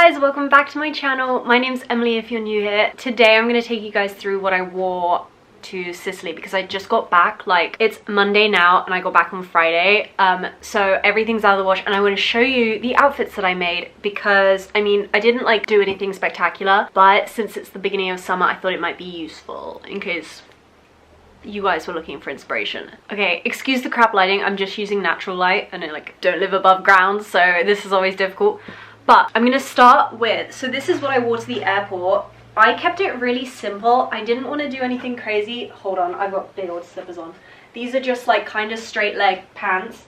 guys, welcome back to my channel. My name's Emily if you're new here. Today I'm going to take you guys through what I wore to Sicily because I just got back. Like, it's Monday now and I got back on Friday, so everything's out of the wash, and I want to show you the outfits that I made because I mean I didn't like do anything spectacular, but since it's the beginning of summer I thought it might be useful in case you guys were looking for inspiration. Okay, excuse the crap lighting, I'm just using natural light and I like don't live above ground, so this is always difficult. But I'm gonna start with, so this is what I wore to the airport. I kept it really simple. I didn't want to do anything crazy. Hold on, I've got big old slippers on. These are just like kind of straight leg pants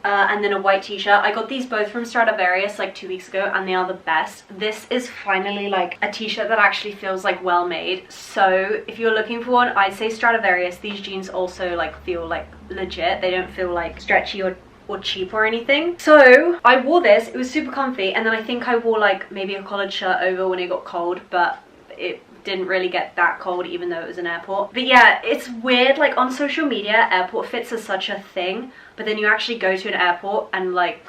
and then a white t-shirt. I got these both from Stradivarius like 2 weeks ago and they are the best. This is finally like a t-shirt that actually feels like well made. So if you're looking for one, I'd say Stradivarius. These jeans also like feel like legit. They don't feel like stretchy or cheap or anything. So I wore this, it was super comfy, and then I think I wore like maybe a collared shirt over when it got cold, but it didn't really get that cold even though it was an airport. But yeah, it's weird, like on social media airport fits are such a thing, but then you actually go to an airport and like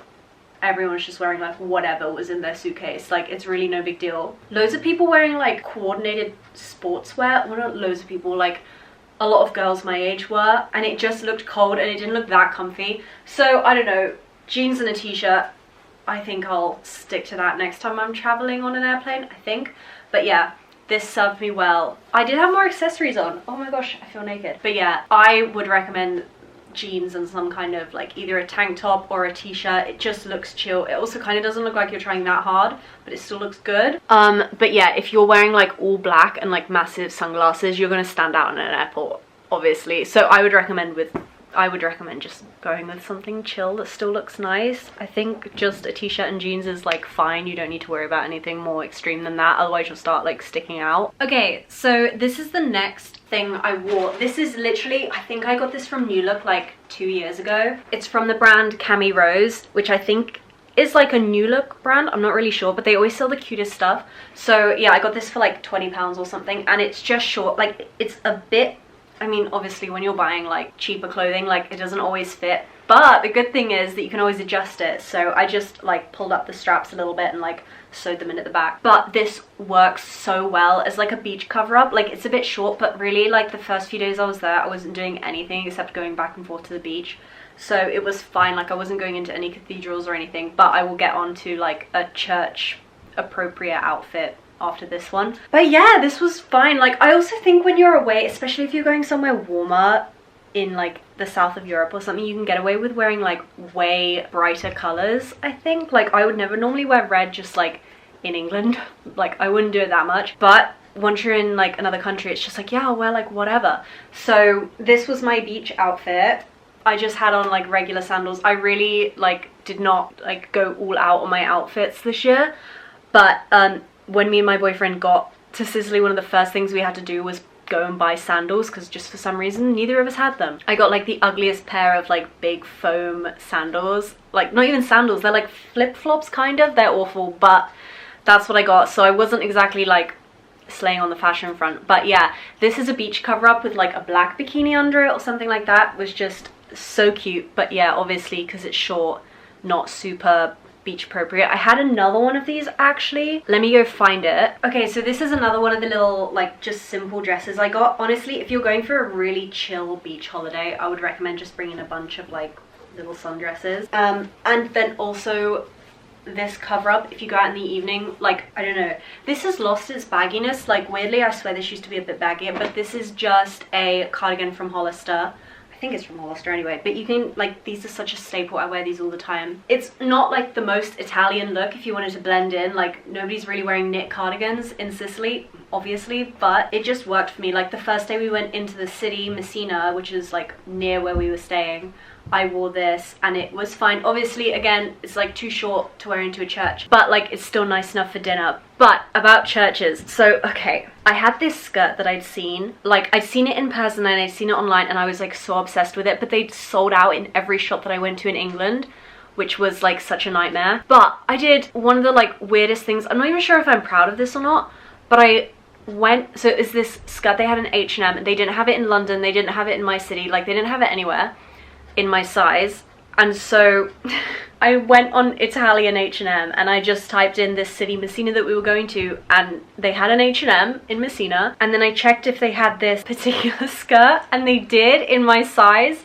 everyone's just wearing like whatever was in their suitcase. Like, it's really no big deal. Loads of people wearing like coordinated sportswear. Well, not loads of people, like a lot of girls my age were, and it just looked cold and it didn't look that comfy. So I don't know, jeans and a t-shirt, I think I'll stick to that next time I'm traveling on an airplane, I think. But yeah, this served me well. I did have more accessories on. Oh my gosh, I feel naked. But yeah, I would recommend jeans and some kind of like either a tank top or a t-shirt. It just looks chill. It also kind of doesn't look like you're trying that hard, but it still looks good. But yeah, if you're wearing like all black and like massive sunglasses, you're gonna stand out in an airport, obviously. So I would recommend just going with something chill that still looks nice. I think just a t-shirt and jeans is like fine. You don't need to worry about anything more extreme than that, otherwise you'll start like sticking out. Okay, so this is the next thing I wore. This is literally, I think I got this from New Look like 2 years ago. It's from the brand Cami Rose, which I think is like a New Look brand. I'm not really sure, but they always sell the cutest stuff. So yeah, I got this for like £20 or something, and it's just short. Like, it's a bit, I mean, obviously when you're buying like cheaper clothing, like it doesn't always fit, but the good thing is that you can always adjust it. So I just like pulled up the straps a little bit and like sewed them in at the back. But this works so well as like a beach cover up. Like, it's a bit short, but really like the first few days I was there, I wasn't doing anything except going back and forth to the beach. So it was fine. Like, I wasn't going into any cathedrals or anything, but I will get on to like a church appropriate outfit after this one. But yeah, this was fine. Like, I also think when you're away, especially if you're going somewhere warmer in like the south of Europe or something, you can get away with wearing like way brighter colors. I think like I would never normally wear red just like in England. Like, I wouldn't do it that much, but once you're in like another country, it's just like, yeah, I'll wear like whatever. So this was my beach outfit. I just had on like regular sandals. I really like did not like go all out on my outfits this year, but when me and my boyfriend got to Sicily, one of the first things we had to do was go and buy sandals, because just for some reason neither of us had them. I got like the ugliest pair of like big foam sandals. Like, not even sandals, they're like flip-flops kind of. They're awful, but that's what I got. So I wasn't exactly like slaying on the fashion front. But yeah, this is a beach cover up with like a black bikini under it or something like that. It was just so cute. But yeah, obviously because it's short, not super beach appropriate. I had another one of these actually. Let me go find it. Okay, so this is another one of the little like just simple dresses I got. Honestly, if you're going for a really chill beach holiday, I would recommend just bringing a bunch of like little sundresses. And then also this cover up if you go out in the evening. Like, I don't know, this has lost its bagginess. Like, weirdly, I swear this used to be a bit baggier, but this is just a cardigan from Hollister. I think it's from Hollister anyway, but you can like, these are such a staple. I wear these all the time. It's not like the most Italian look if you wanted to blend in. Like, nobody's really wearing knit cardigans in Sicily, obviously, but it just worked for me. Like, the first day we went into the city, Messina, which is like near where we were staying, I wore this and it was fine. Obviously, again, it's like too short to wear into a church, but like it's still nice enough for dinner. But about churches, so okay, I had this skirt that I'd seen, like I'd seen it in person and I'd seen it online and I was like so obsessed with it, but they'd sold out in every shop that I went to in England, which was like such a nightmare. But I did one of the like weirdest things. I'm not even sure if I'm proud of this or not, but I went, so it's this skirt they had in H&M. They didn't have it in London, they didn't have it in my city, like they didn't have it anywhere in my size. And so I went on Italian H&M and I just typed in this city, Messina, that we were going to, and they had an H&M in Messina. And then I checked if they had this particular skirt, and they did, in my size.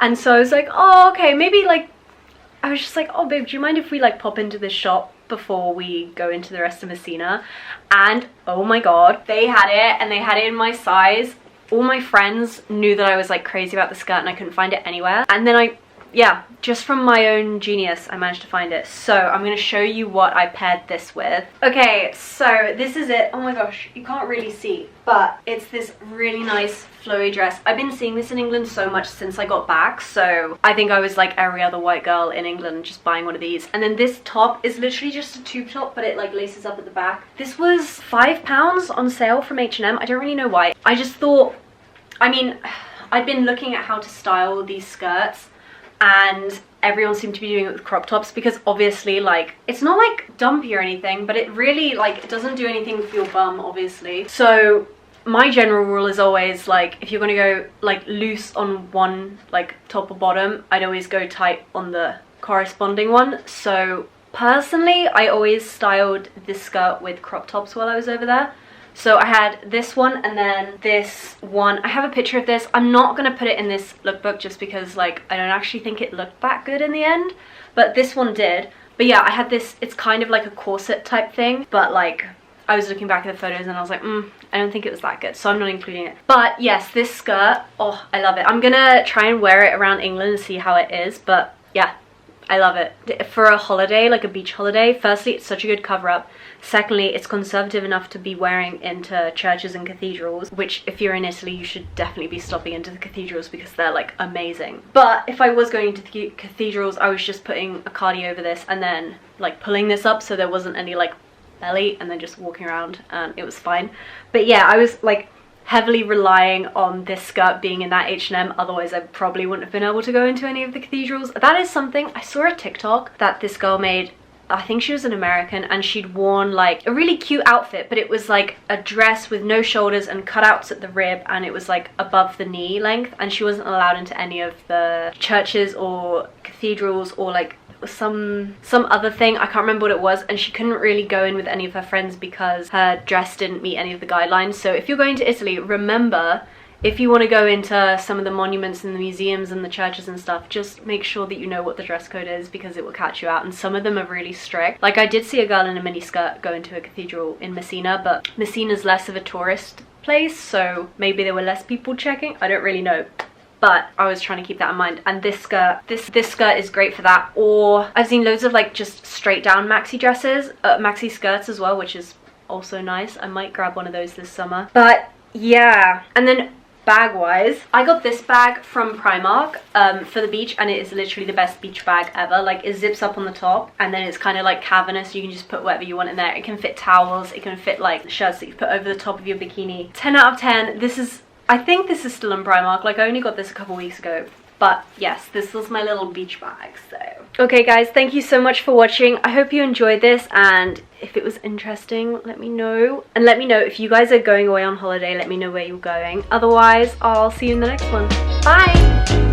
And so I was like, oh, okay, maybe like, I was just like, oh babe, do you mind if we like pop into this shop before we go into the rest of Messina? And oh my god, they had it, and they had it in my size. All my friends knew that I was like crazy about the skirt and I couldn't find it anywhere. And then yeah, just from my own genius, I managed to find it. So I'm going to show you what I paired this with. Okay, so this is it. Oh my gosh, you can't really see, but it's this really nice flowy dress. I've been seeing this in England so much since I got back, so I think I was like every other white girl in England just buying one of these. And then this top is literally just a tube top, but it like laces up at the back. This was £5 on sale from H&M. I don't really know why. I just thought, I mean, I'd been looking at how to style these skirts, and everyone seemed to be doing it with crop tops, because obviously like it's not like dumpy or anything, but it really like it doesn't do anything for your bum, obviously. So my general rule is always like, if you're gonna go like loose on one like top or bottom, I'd always go tight on the corresponding one. So personally, I always styled this skirt with crop tops while I was over there. So I had this one and then this one. I have a picture of this. I'm not going to put it in this lookbook just because like I don't actually think it looked that good in the end. But this one did. But yeah, I had this, it's kind of like a corset type thing. But like I was looking back at the photos and I was like, I don't think it was that good. So I'm not including it. But yes, this skirt, oh, I love it. I'm going to try and wear it around England and see how it is. But yeah, I love it. For a holiday, like a beach holiday, firstly, it's such a good cover up. Secondly, it's conservative enough to be wearing into churches and cathedrals, which if you're in Italy, you should definitely be stopping into the cathedrals because they're like amazing. But if I was going to the cathedrals, I was just putting a cardi over this and then like pulling this up so there wasn't any like belly, and then just walking around and it was fine. But yeah, I was like heavily relying on this skirt being in that H&M, otherwise I probably wouldn't have been able to go into any of the cathedrals. That is something, I saw a TikTok that this girl made. I think she was an American, and she'd worn like a really cute outfit, but it was like a dress with no shoulders and cutouts at the rib, and it was like above the knee length, and she wasn't allowed into any of the churches or cathedrals or like some other thing. I can't remember what it was, and she couldn't really go in with any of her friends because her dress didn't meet any of the guidelines. So if you're going to Italy, remember, if you want to go into some of the monuments and the museums and the churches and stuff, just make sure that you know what the dress code is, because it will catch you out, and some of them are really strict. Like I did see a girl in a miniskirt go into a cathedral in Messina, but Messina's less of a tourist place, so maybe there were less people checking. I don't really know. But I was trying to keep that in mind. And this skirt, this skirt is great for that. Or I've seen loads of like just straight down maxi dresses, maxi skirts as well, which is also nice. I might grab one of those this summer. But yeah, and then bag wise, I got this bag from Primark for the beach, and it is literally the best beach bag ever. Like it zips up on the top, and then it's kind of like cavernous. You can just put whatever you want in there. It can fit towels, it can fit like shirts that you put over the top of your bikini. 10 out of 10. This is, I think this is still on Primark. Like I only got this a couple weeks ago. But yes, this was my little beach bag, so. Okay guys, thank you so much for watching. I hope you enjoyed this, and if it was interesting, let me know. And let me know if you guys are going away on holiday, let me know where you're going. Otherwise, I'll see you in the next one. Bye!